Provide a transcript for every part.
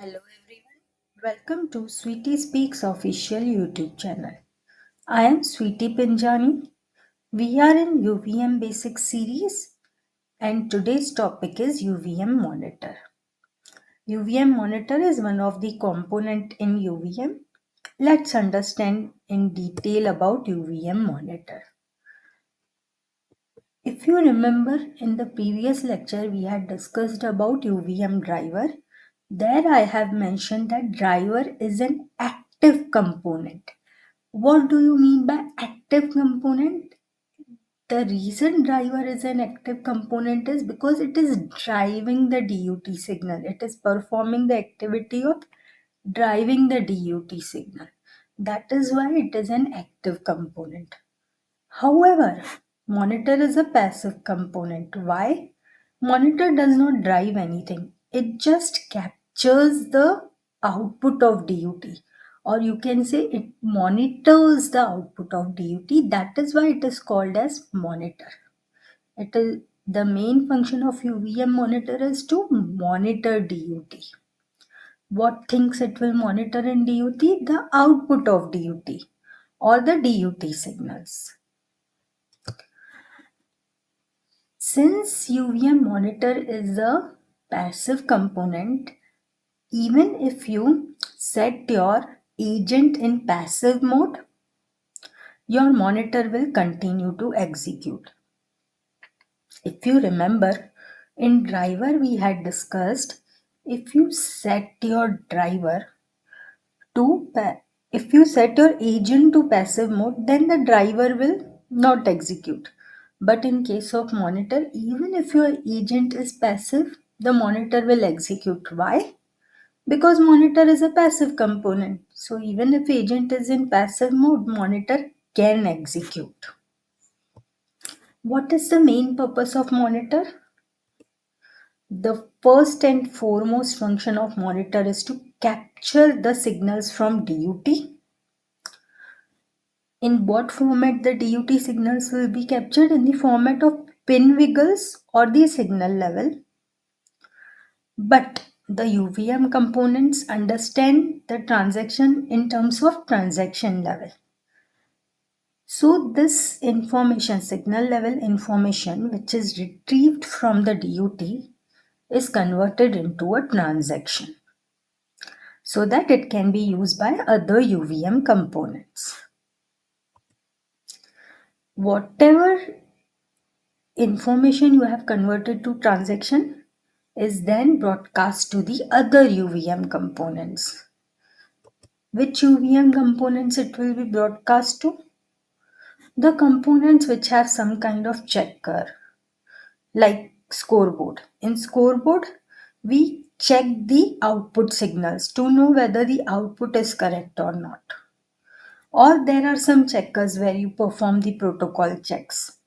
Hello everyone, welcome to switispeaks official YouTube channel. I am Sweetie Pinjani. We are in UVM Basics series and today's topic is UVM Monitor. UVM Monitor is one of the component in UVM. Let's understand in detail about UVM Monitor. If you remember in the previous lecture we had discussed about UVM driver. There I have mentioned that driver is an active component. What do you mean by active component? The reason driver is an active component is because it is driving the DUT signal. It is performing the activity of driving the DUT signal. That is why it is an active component. However, monitor is a passive component. Why? Monitor does not drive anything. It just captures the output of DUT, or you can say it monitors the output of DUT. That is why it is called as monitor. It is the main function of UVM monitor is to monitor DUT. What things it will monitor in DUT? The output of DUT or the DUT signals. Since UVM monitor is a passive component, even if you set your agent in passive mode, your monitor will continue to execute. If you remember, in driver we had discussed if you set your driver to if you set your agent to passive mode, then the driver will not execute. But in case of monitor, even if your agent is passive, the monitor will execute. Why? Because monitor is a passive component. So even if agent is in passive mode, monitor can execute. What is the main purpose of monitor? The first and foremost function of monitor is to capture the signals from DUT. In what format the DUT signals will be captured? In the format of pin wiggles or the signal level. But the UVM components understand the transaction in terms of transaction level. So this information, signal level information, which is retrieved from the DUT, is converted into a transaction so that it can be used by other UVM components. Whatever information you have converted to transaction is then broadcast to the other UVM components. Which UVM components it will be broadcast to? The components which have some kind of checker, like scoreboard. In scoreboard, we check the output signals to know whether the output is correct or not. Or there are some checkers where you perform the protocol checks.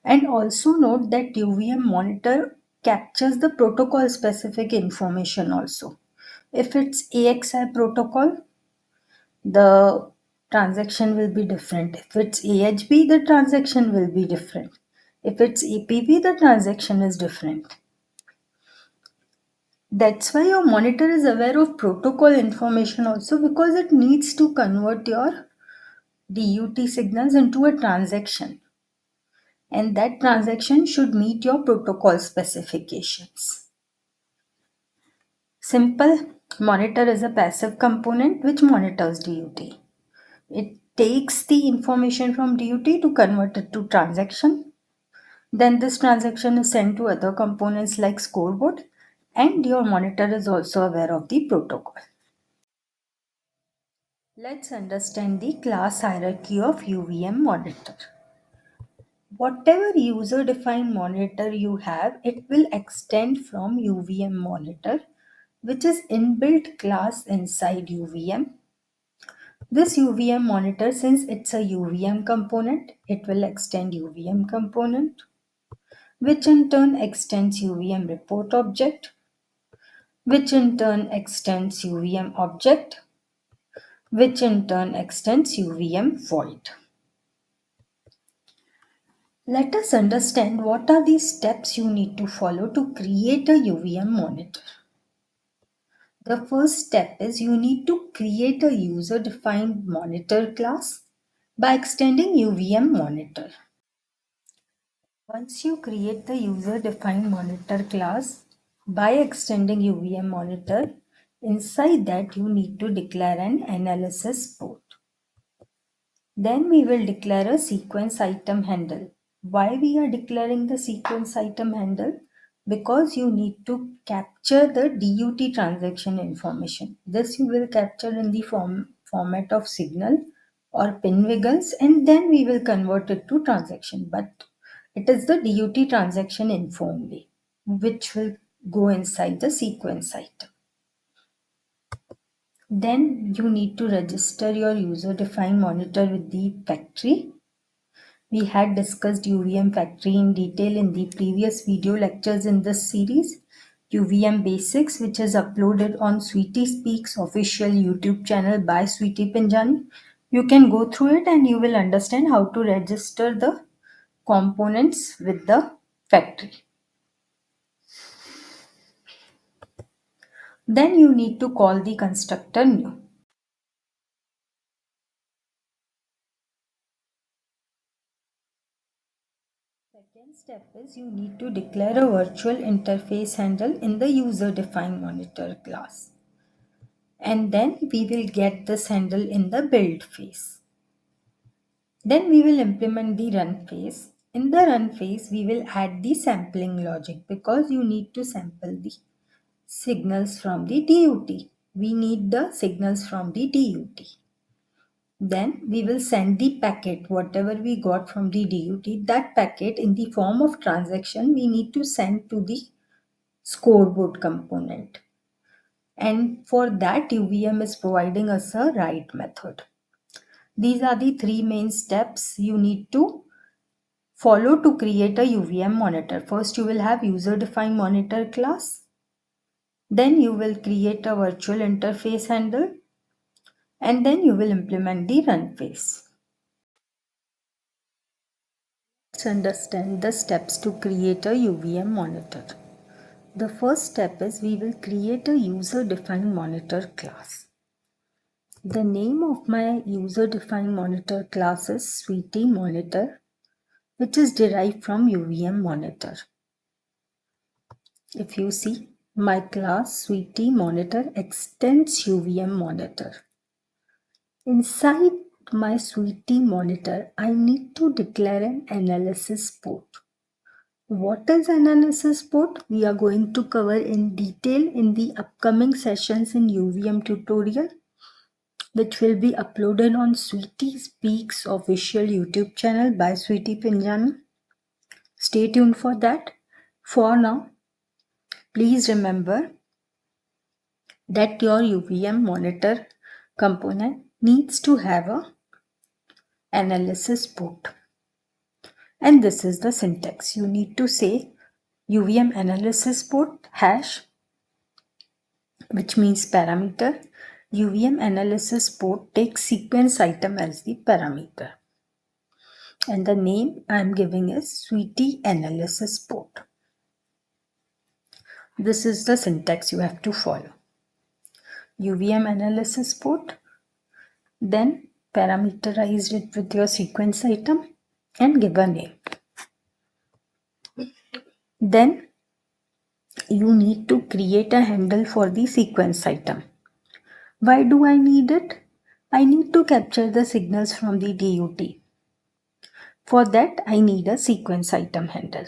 And also note that UVM monitor captures the protocol specific information also. If it's AXI protocol, the transaction will be different. If it's AHB, the transaction will be different. If it's APV, the transaction is different. That's why your monitor is aware of protocol information also, because it needs to convert your DUT signals into a transaction. And that transaction should meet your protocol specifications. Simple. Monitor is a passive component which monitors DUT. It takes the information from DUT to convert it to transaction. Then this transaction is sent to other components like scoreboard, and your monitor is also aware of the protocol. Let's understand the class hierarchy of UVM monitor. Whatever user defined monitor you have, it will extend from UVM monitor, which is inbuilt class inside UVM. This UVM monitor, since it's a UVM component, it will extend UVM component, which in turn extends UVM report object, which in turn extends UVM object, which in turn extends UVM void. Let us understand what are the steps you need to follow to create a UVM monitor. The first step is you need to create a user defined monitor class by extending UVM Monitor. Once you create the user defined monitor class by extending UVM Monitor, inside that you need to declare an analysis port. Then we will declare a sequence item handle. Why we are declaring the sequence item handle? Because you need to capture the DUT transaction information. This you will capture in the format of signal or pin wiggles, and then we will convert it to transaction. But it is the DUT transaction info only, which will go inside the sequence item. Then you need to register your user defined monitor with the factory. We had discussed UVM factory in detail in the previous video lectures in this series. UVM Basics, which is uploaded on switispeaks official YouTube channel by Sweetie Pinjani. You can go through it and you will understand how to register the components with the factory. Then you need to call the constructor new. Second step is you need to declare a virtual interface handle in the user defined monitor class. And then we will get this handle in the build phase. Then we will implement the run phase. In the run phase, we will add the sampling logic because you need to sample the signals from the DUT. We need the signals from the DUT. Then we will send the packet, whatever we got from the DUT, that packet in the form of transaction we need to send to the scoreboard component. And for that, UVM is providing us a write method. These are the three main steps you need to follow to create a UVM monitor. First, you will have user defined monitor class. Then you will create a virtual interface handle. And then you will implement the run phase. Let's understand the steps to create a UVM monitor. The first step is we will create a user defined monitor class. The name of my user defined monitor class is Sweetie Monitor, which is derived from UVM Monitor. If you see, my class Sweetie Monitor extends UVM Monitor. Inside my Sweetie Monitor, I need to declare an analysis port. What is analysis port? We are going to cover in detail in the upcoming sessions in UVM tutorial, which will be uploaded on Sweetie Speaks official YouTube channel by Sweetie Pinjani. Stay tuned for that. For now, please remember that your UVM monitor component needs to have a analysis port. And this is the syntax. You need to say UVM analysis port hash, which means parameter. UVM analysis port takes sequence item as the parameter. And the name I am giving is Sweetie analysis port. This is the syntax you have to follow. UVM analysis port, then parameterize it with your sequence item and give a name. Then you need to create a handle for the sequence item. Why do I need it? I need to capture the signals from the DUT. For that, I need a sequence item handle.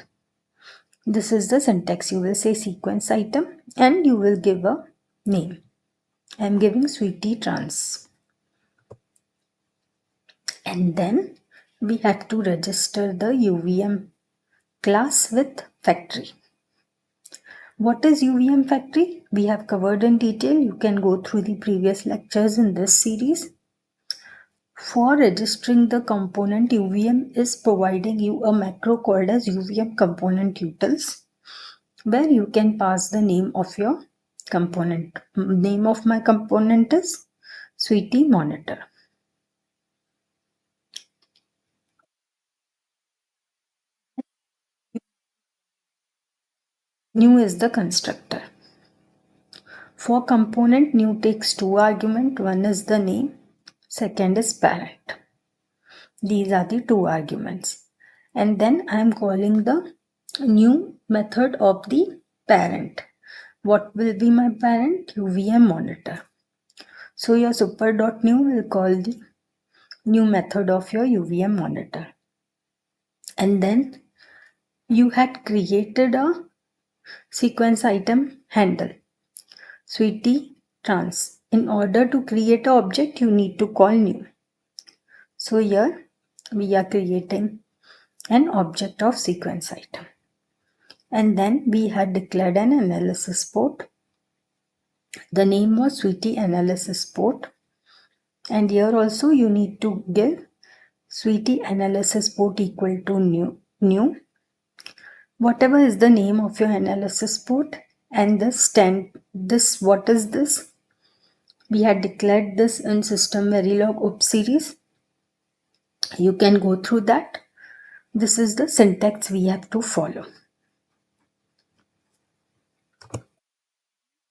This is the syntax. You will say sequence item and you will give a name. I am giving Sweetie Trans. And then we have to register the UVM class with factory. What is UVM factory? We have covered in detail. You can go through the previous lectures in this series. For registering the component, UVM is providing you a macro called as UVM component utils, where you can pass the name of your component. Name of my component is Sweetie Monitor. New is the constructor. For component, new takes two arguments. One is the name, second is parent. These are the two arguments. And then I am calling the new method of the parent. What will be my parent? UVM monitor. So your super.new will call the new method of your UVM monitor. And then you had created a sequence item handle, sweetie trans. In order to create an object, you need to call new. So here we are creating an object of sequence item. And then we had declared an analysis port. The name was sweetie analysis port. And here also you need to give sweetie analysis port equal to new. Whatever is the name of your analysis port and this what is this? We had declared this in systemverilog up series. You can go through that. This is the syntax we have to follow.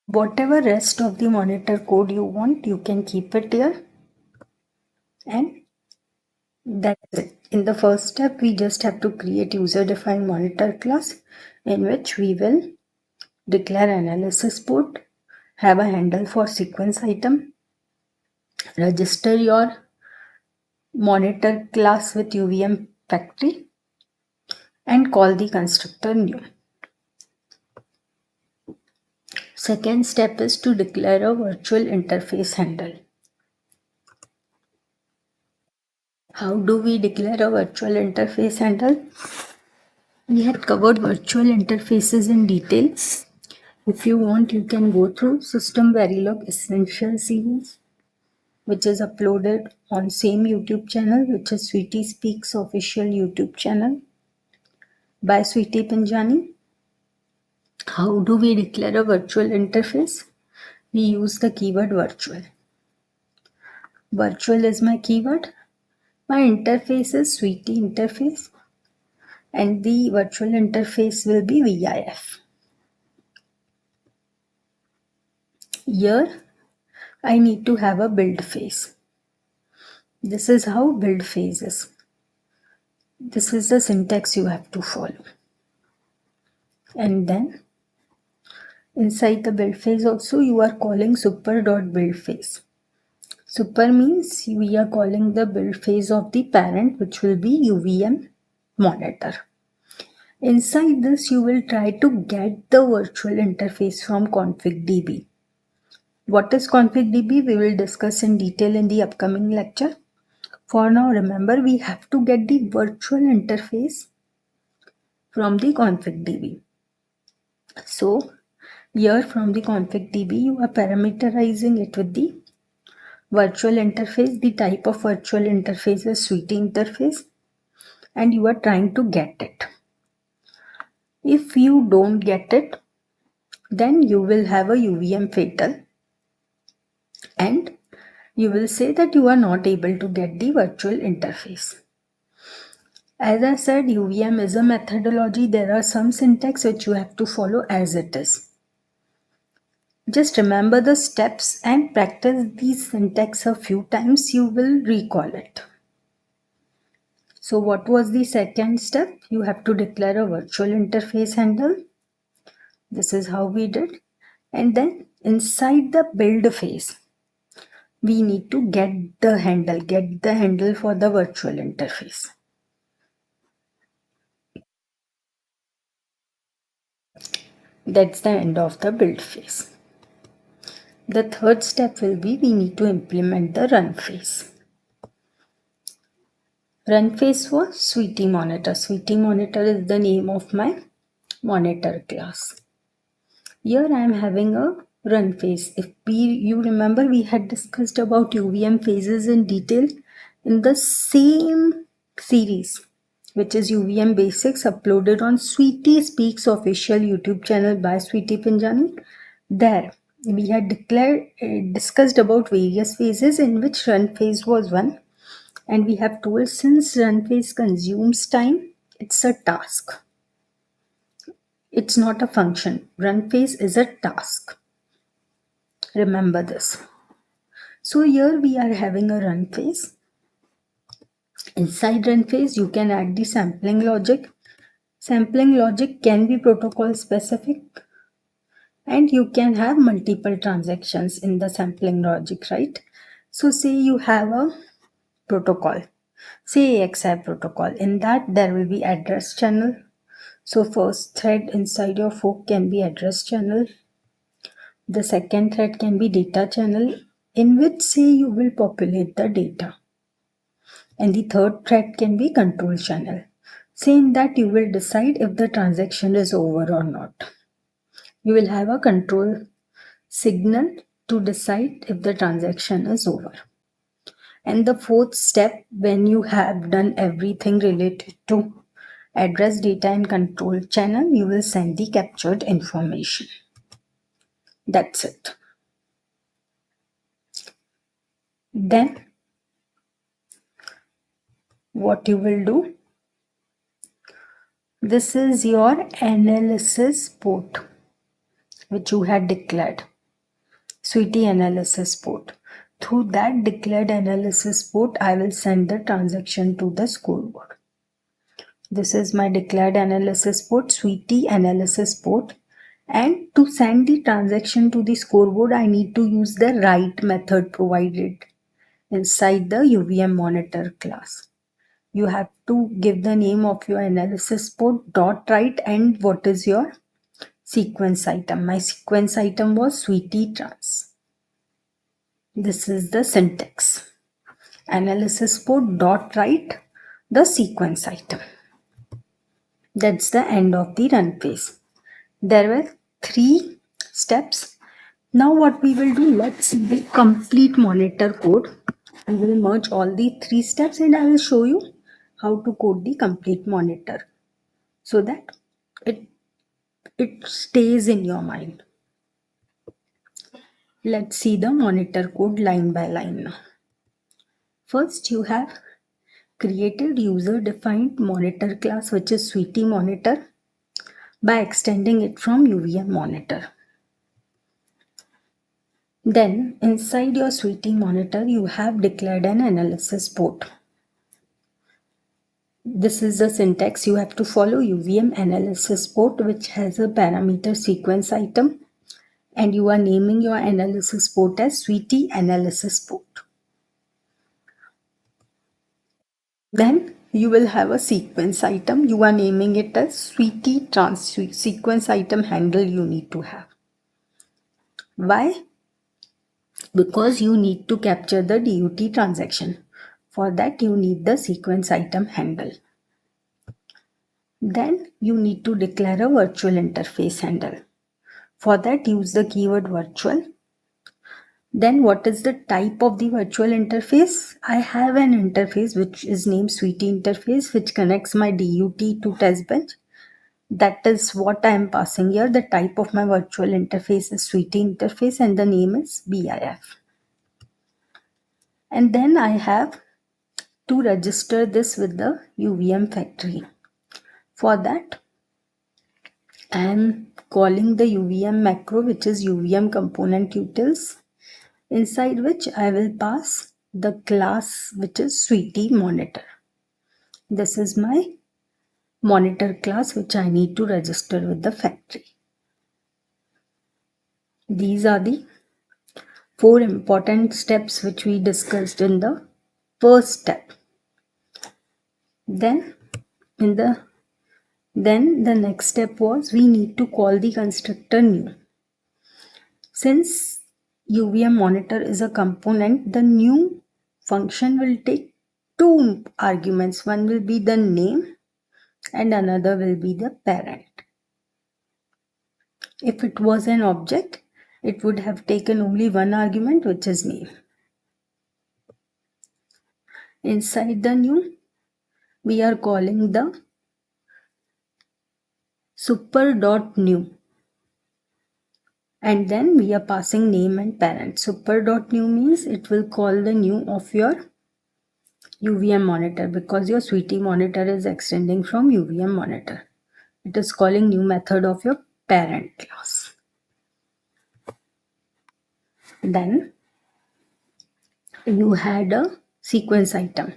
Whatever rest of the monitor code you want, you can keep it here. And that's it. In the first step, we just have to create user-defined monitor class in which we will declare analysis port, have a handle for sequence item, register your monitor class with UVM factory, and call the constructor new. Second step is to declare a virtual interface handle. How do we declare a virtual interface handle? We had covered virtual interfaces in detail. If you want, you can go through System Verilog Essential series, which is uploaded on same YouTube channel, which is switispeaks official YouTube channel by Switi Pinjani. How do we declare a virtual interface? We use the keyword virtual. Virtual is my keyword. My interface is Sweetie interface, and the virtual interface will be VIF. Here, I need to have a build phase. This is how build phase is. This is the syntax you have to follow. And then inside the build phase also you are calling super.build phase. Super means we are calling the build phase of the parent, which will be UVM monitor. Inside this you will try to get the virtual interface from config.db. What is config.db? We will discuss in detail in the upcoming lecture. For now, remember, we have to get the virtual interface from the config.db. So here from the config.db, you are parameterizing it with the virtual interface. The type of virtual interface is Sweetie interface, and you are trying to get it. If you don't get it, then you will have a UVM fatal and you will say that you are not able to get the virtual interface. As I said, UVM is a methodology. There are some syntax which you have to follow as it is. Just remember the steps and practice these syntax a few times. You will recall it. So what was the second step? You have to declare a virtual interface handle. This is how we did. And then inside the build phase, we need to get the handle for the virtual interface. That's the end of the build phase. The third step will be we need to implement the run phase. Run phase for Sweetie Monitor. Sweetie Monitor is the name of my monitor class. Here I am having a run phase. If you remember, we had discussed about UVM phases in detail in the same series, which is UVM Basics, uploaded on Sweetie Speaks official YouTube channel by Sweetie Pinjani. There we had discussed about various phases, in which run phase was one, and we have told since run phase consumes time, it's a task. It's not a function. Run phase is a task. Remember this. So here we are having a run phase. Inside run phase, you can add the sampling logic. Sampling logic can be protocol specific, and you can have multiple transactions in the sampling logic, right? So say you have a protocol, say AXI protocol. In that there will be address channel. So first thread inside your fork can be address channel. The second thread can be data channel, in which say you will populate the data. And the third thread can be control channel. Say in that you will decide if the transaction is over or not. You will have a control signal to decide if the transaction is over. And the fourth step, when you have done everything related to address, data and control channel, you will send the captured information. That's it. Then what you will do, this is your analysis port which you had declared, Sweetie analysis port. Through that declared analysis port, I will send the transaction to the scoreboard. This is my declared analysis port, Sweetie analysis port. And to send the transaction to the scoreboard, I need to use the write method provided inside the UVM Monitor class. You have to give the name of your analysis port, dot write, and what is your sequence item. My sequence item was Sweetie trans. This is the syntax. Analysis port dot write the sequence item. That's the end of the run phase. There were 3 steps. Now what we will do, let's see the complete monitor code. We will merge all the 3 steps and I will show you how to code the complete monitor so that it stays in your mind. Let's see the monitor code line by line now. First, you have created user defined monitor class, which is Sweetie monitor, by extending it from UVM monitor. Then inside your Sweetie monitor, you have declared an analysis port. This is the syntax you have to follow. UVM analysis port, which has a parameter sequence item, and you are naming your analysis port as Sweetie analysis port. Then you will have a sequence item. You are naming it as Sweetie trans sequence item handle you need to have. Why? Because you need to capture the DUT transaction. For that, you need the sequence item handle. Then you need to declare a virtual interface handle. For that, use the keyword virtual. Then what is the type of the virtual interface? I have an interface which is named Sweetie interface, which connects my DUT to test bench. That is what I am passing here. The type of my virtual interface is Sweetie interface and the name is BIF. And then I have to register this with the UVM factory. For that, I am calling the UVM macro, which is UVM component utils, inside which I will pass the class which is Sweetie monitor. This is my monitor class which I need to register with the factory. These are the 4 important steps which we discussed in the first step. Then the next step was we need to call the constructor new. Since UVM monitor is a component, the new function will take 2 arguments. One will be the name and another will be the parent. If it was an object, it would have taken only 1 argument, which is name. Inside the new, we are calling the super.new. And then we are passing name and parent. Super.new means it will call the new of your UVM monitor because your Sweetie monitor is extending from UVM monitor. It is calling new method of your parent class. Then you had a sequence item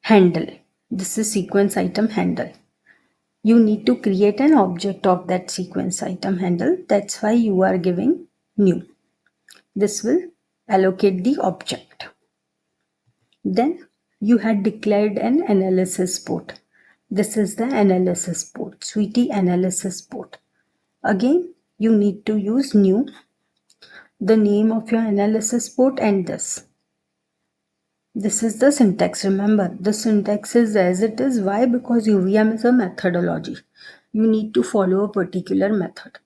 handle. This is sequence item handle. You need to create an object of that sequence item handle. That's why you are giving new. This will allocate the object. Then you had declared an analysis port. This is the analysis port, Sweetie analysis port. Again, you need to use new, the name of your analysis port, and this. This is the syntax. Remember, the syntax is as it is. Why? Because UVM is a methodology. You need to follow a particular method.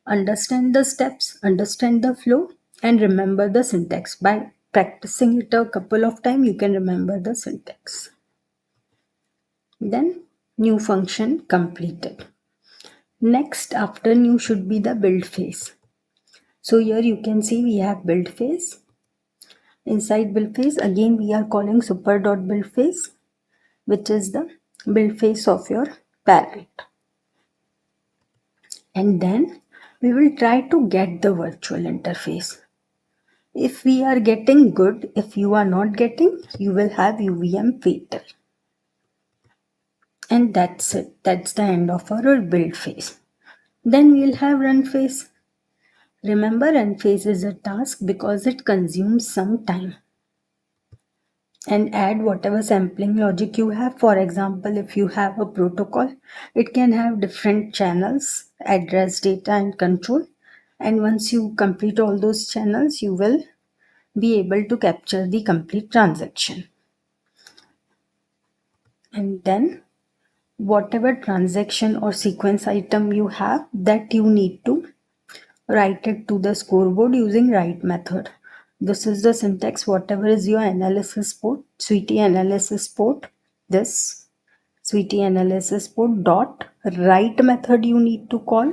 Understand the steps, understand the flow, and remember the syntax. By practicing it a couple of times, you can remember the syntax. Then, new function completed. Next, after new should be the build phase. So here you can see we have build phase. Inside build phase, again we are calling super.build phase, which is the build phase of your parent. And then we will try to get the virtual interface. If we are getting good, if you are not getting, you will have UVM fatal. And that's it. That's the end of our build phase. Then we'll have run phase. Remember, run phase is a task because it consumes some time. And add whatever sampling logic you have. For example, if you have a protocol, it can have different channels, address, data, and control. And once you complete all those channels, you will be able to capture the complete transaction. And then whatever transaction or sequence item you have, that you need to write it to the scoreboard using write method. This is the syntax. Whatever is your analysis port, Sweetie analysis port, this Sweetie analysis port dot write method you need to call.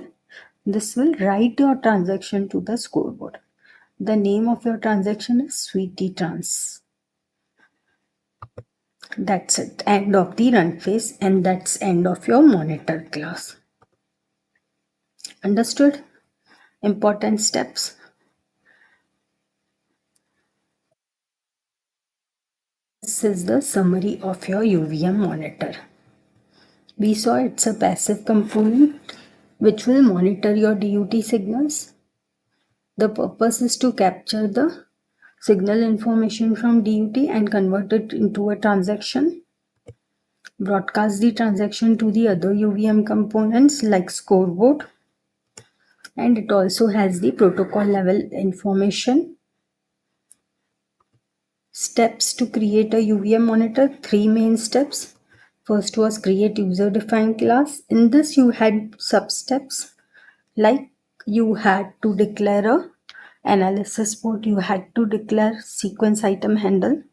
This will write your transaction to the scoreboard. The name of your transaction is Sweetie trans. That's it. End of the run phase, and that's end of your monitor class. Understood? Important steps. This is the summary of your UVM monitor. We saw it's a passive component which will monitor your DUT signals. The purpose is to capture the signal information from DUT and convert it into a transaction. Broadcast the transaction to the other UVM components like scoreboard. And it also has the protocol level information. Steps to create a UVM monitor, 3 main steps. First was create user defined class. In this you had sub steps, like you had to declare a analysis port, you had to declare sequence item handle,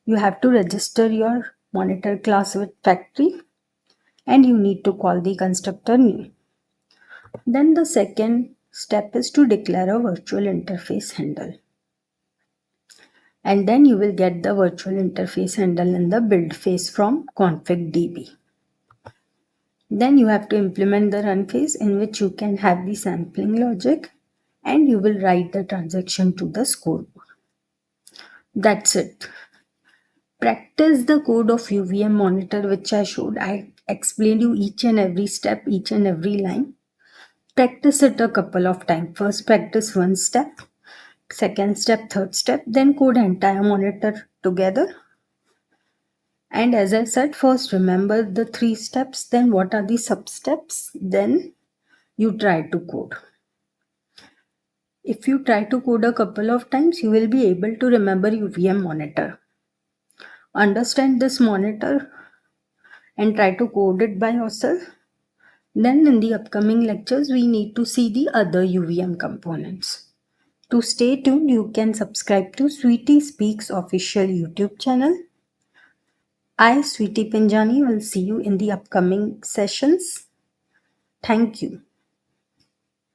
you have to register your monitor class with factory, and you need to call the constructor new. Then the second step is to declare a virtual interface handle. And then you will get the virtual interface handle in the build phase from config.db. Then you have to implement the run phase, in which you can have the sampling logic and you will write the transaction to the scoreboard. That's it. Practice the code of UVM monitor which I showed. I explained you each and every step, each and every line. Practice it a couple of times. First practice one step, second step, third step, then code entire monitor together. And as I said, first remember the 3 steps, then what are the sub steps, then you try to code. If you try to code a couple of times, you will be able to remember UVM monitor. Understand this monitor and try to code it by yourself. Then in the upcoming lectures, we need to see the other UVM components. To stay tuned, you can subscribe to Switispeaks official YouTube channel. I, Sweetie Pinjani, will see you in the upcoming sessions. Thank you.